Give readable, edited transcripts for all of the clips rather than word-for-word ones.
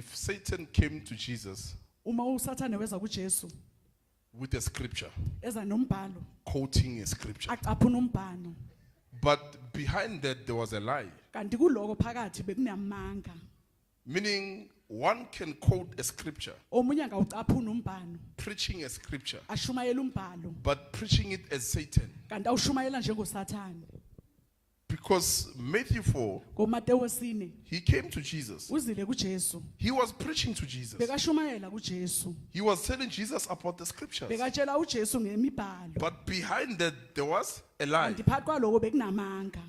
if Satan came to Jesus Uma uSathane weza kuJesu with a scripture, eza nombhalo quoting a scripture, acaphuna umbhalo but behind that there was a lie, kanti kuloko phakathi bekunamanga meaning one can quote a scripture, omunye ngawucaphuna umbhalo preaching a scripture, ashumayela umbhalo but preaching it as Satan. kanti awushumayela njengoSathane Because Matthew 4, ngoMateyu 4 he came to Jesus. uzile kuJesu He was preaching to Jesus. bekashumayela kuJesu He was telling Jesus about the scriptures. bekatshela uJesu ngemibhalo But behind that, there was a lie. kanti phakathi kwaloko bekunamanga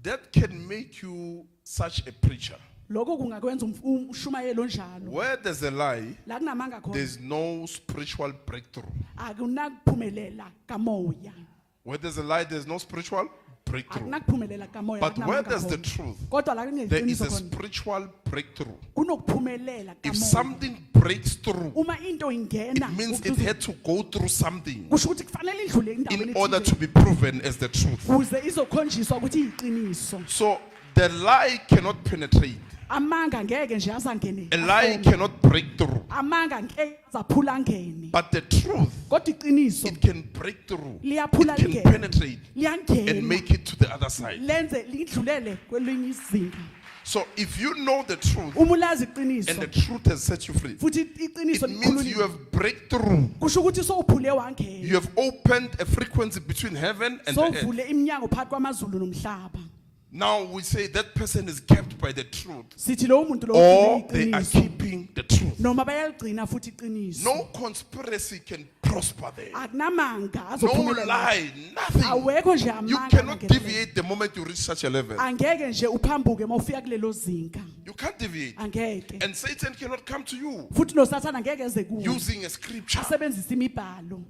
That can make you such a preacher. lokho kungakwenza umshumayelo onjalo Where there's a lie, la kunamanga khona there's no spiritual breakthrough. akunakuphumelela kamoya Where there's a lie, there's no spiritual breakthrough. akunakuphumelela kamoya But where kunamanga there's the khona. truth, kodwa la there is kuneqiniso a khona spiritual breakthrough. kunokuphumelela If kamoya something breaks through, uma into ingena it means it had to go through something kusho ukuthi kufanele idlule in endaweni order to ethile be proven as the truth. ukuze izokhonjiswa ukuthi iyiqiniso So the lie cannot penetrate. amanga ngeke nje azangene A lie cannot break through. amanga ngeke azaphula ngene But the truth, kodwa iqiniso it can break through. liyaphula It can lingene penetrate and liyangena make it to the other side. lenze lidlulele kwelinye izinga So if you know the truth uma ulazi and iqiniso the truth has set you free, futhi iqiniso it means you have breakthrough. kusho ukuthi sowuphule You wangena have opened a frequency between heaven and the earth. sowuvule iminyango phakathi kwamazulu nomhlaba Now we say that person is kept by the truth, sithi lowo muntu lo or ugcine they are iqiniso keeping the truth. noma bayaligcina futhi iqiniso No conspiracy can prosper there. akunamanga No azophumelela lie, nothing. awekho nje You amanga cannot angenelele. deviate the moment you reach such a level. angeke nje uphambuke mawufika kulelo zinga You can't deviate. angeke And Satan cannot come to you futhi noSathane angeke eze kuwe using a scripture. asebenzisa imibhalo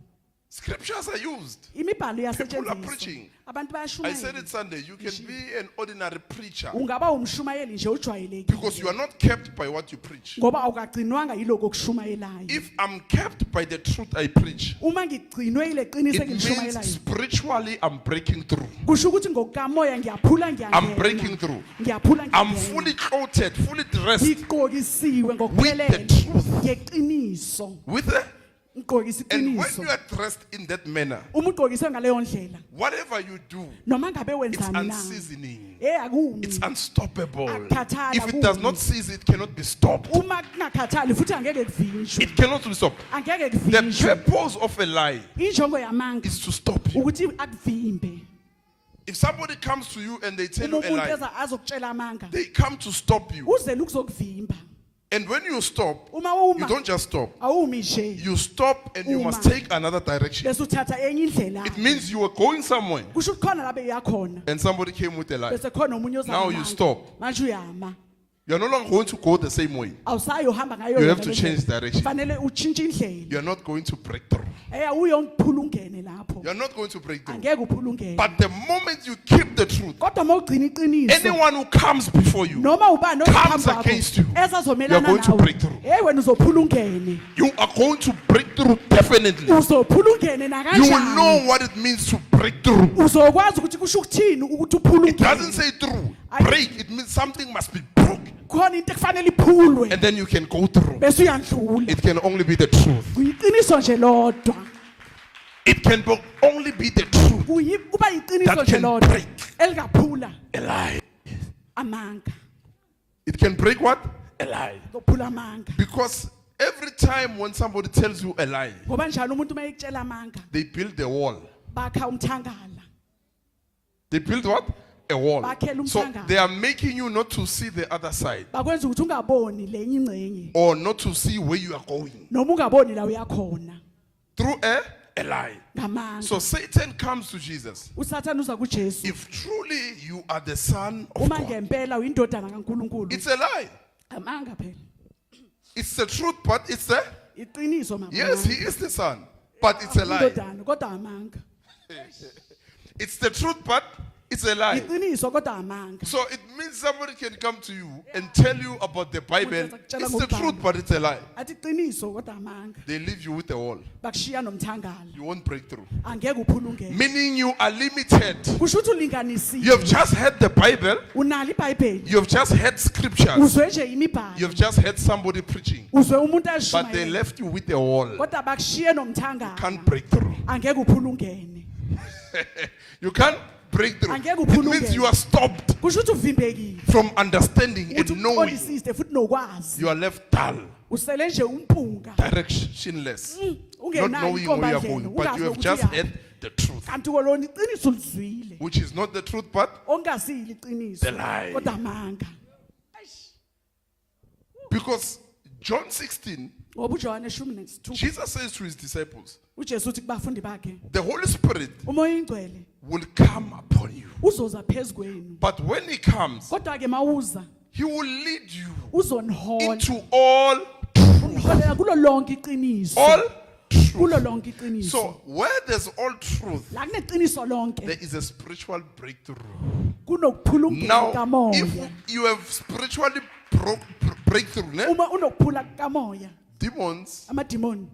Scriptures are used. imibhalo People are iyasetshenziswa preaching. abantu I said bayashumayela it Sunday. You can be an ordinary preacher ungaba umshumayeli nje because you ojwayelekile are not kept by what you preach. ngoba awukagcinwanga yiloko okushumayelayo If I'm kept by the truth I preach, uma ngigcinwe yile qiniso it means engilishumayelayo spiritually I'm breaking through. kusho ukuthi ngokukamoya ngiyaphula I'm breaking ngiyangena through. ngiyaphula I'm ngiyangena fully clothed, fully dressed ngiqokisiwe with the ngokuphelele truth. ngeqiniso With the, ngiqokisa and when iqiniso you are dressed in that manner, uma ugqokiswe ngaleyo ndlela whatever you do, noma ngabe it's wenzani na unseasoning. akumi It's unstoppable. Akukhathali, If it does not cease, it cannot be stopped. uma kungakhathali futhi angeke kuvinjwe It cannot be stopped. angeke The kuvinjwe purpose of a lie injongo yamanga is to stop you. ukuthi akuvimbe If somebody comes to you and they tell uma you a umuntu lie, eza azokutshela amanga they come to stop you. uzele ukuzokuvimba And when you stop, uma you uma don't just stop. awumi nje You stop and you must Uma. take another direction. bese uthatha enye indlela It means you were going somewhere kusho ukuthi khona labe yakhona and somebody came with a lie. bese khona omunye Now you stop. manje uyama You're no longer going to go the same way. awusayohamba ngayo You yona have to le change ndlela. direction. fanele utshintshe indlela You're not going to break through. uyongiphula ungene lapho You're not going to break through. angeke uphula ungene But the moment you keep the truth, kodwa uma ugcina iqiniso anyone who comes before you, noma ubani comes against you, you are ezazomelana going to nawe break through. wena uzophula ungene you are going to break through definitely. uzophula ungene You will nakanjani know what it means to break through. uzokwazi ukuthi kusho ukuthini ukuthi uphula It doesn't ungene say through. I- Break. It means something must be broken. khona into ekufanele iphulwe And then you can go through. bese uyandlula It can only be the truth. kuyiqiniso nje lodwa It can only be the truth. kuba yiqiniso That nje can lodwa break. elikaphula A lie. amanga It can break what? A lie. zophula amanga Because every time when somebody tells you a lie, ngoba njalo umuntu uma ekutshela amanga they build a wall. bakha umthangala They build what? A wall. Bakhela So umthangala. they are making you not to see the other side bakwenza ukuthi ungaboni lenye ingcenye or not to see where you are going noma ungaboni la uyakhona through a lie. ngamanga So Satan comes to Jesus. usathane uza kuJesu If truly you are the Son of uma God, ngempela uyindodana kaNkuluNkulu it's a lie. amanga phela It's the truth, but it's the iqiniso mama yes, he is the Son, but it's a lie. indodana kodwa amanga It's the truth, but It's a lie. iqiniso kodwa amanga. So it means somebody can come to you and tell you about the Bible. It's the truth, but it's a lie. Athi iqiniso kodwa amanga. They leave you with a wall. Bakushiya nomthangala. You won't break through. Angeke uphulungeke. Meaning you are limited. Kusho ukuthi ulinganisiwe. You have just heard the Bible. Unalo iBhayibheli. You have just heard scriptures. Uzwe nje imibhalo. You have just heard somebody preaching. Uzwe umuntu But they ashumayela. left you with a wall. Kodwa bakushiye nomthangala. Can't break through. Angeke uphulungene. You can't break through. Angeke It uphulungeke. means you are stopped Kusho ukuthi uvimbekile. from understanding Uthi and knowing. uqondisise futhi nokwazi. You are left dull, Usele nje umphunga. directionless, not Ungenayo knowing where you are inkombandlela. going. But you have Ungazi just ukuthi heard the truth, kanti kolona iqiniso ulizwile. which is not the truth, but Ongasile iqiniso. The lie. Kodwa amanga. because John 16, Ngoba uJohane 16 Jesus says to his disciples, uJesu uthi kubafundi bakhe, the Holy Spirit umoya ingcwele will come upon you. uzoza phezukwenu. But when he comes, Kodwa ke mawuza he will lead you uzonihola. into all truth. Uniholela kulo lonke iqiniso. All truth. Kulo lonke iqiniso. So where there's all truth, La kuneqiniso lonke there is a spiritual breakthrough. kunokuphulungeka Now, kamoya. if you have spiritually breakthrough, ne? Uma unokuphula kamoya, Demons amadimoni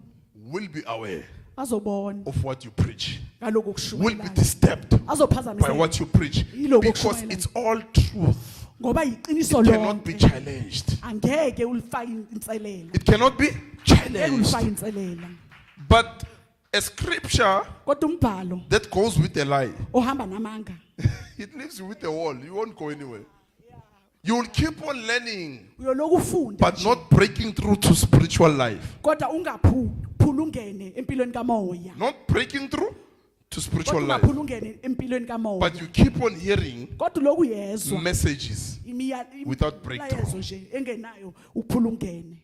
will be aware azobona of what you preach, ngaloko will be kushumayelayo. disturbed by Azophazamiseka what you preach, Yiloko because kushumayelayo. it's all truth. ngoba yiqiniso It cannot be lonke. challenged. Angeke ulifake inselela. It cannot be Angeke challenged. ulifake inselela. But a scripture Kodwa umbhalo that goes with a lie, ohamba namanga it leaves you with a wall. You won't go anywhere. You will keep on learning, uyoloku ufunda but not breaking through to spiritual life. kodwa ungaphulungene empilweni kamoya. Not breaking through to spiritual Kodwa life. ungaphulungene empilweni kamoya. But you keep on hearing Kodwa lokhu yezwa messages without breakthrough. imilayezo nje engenayo ukuphulungene.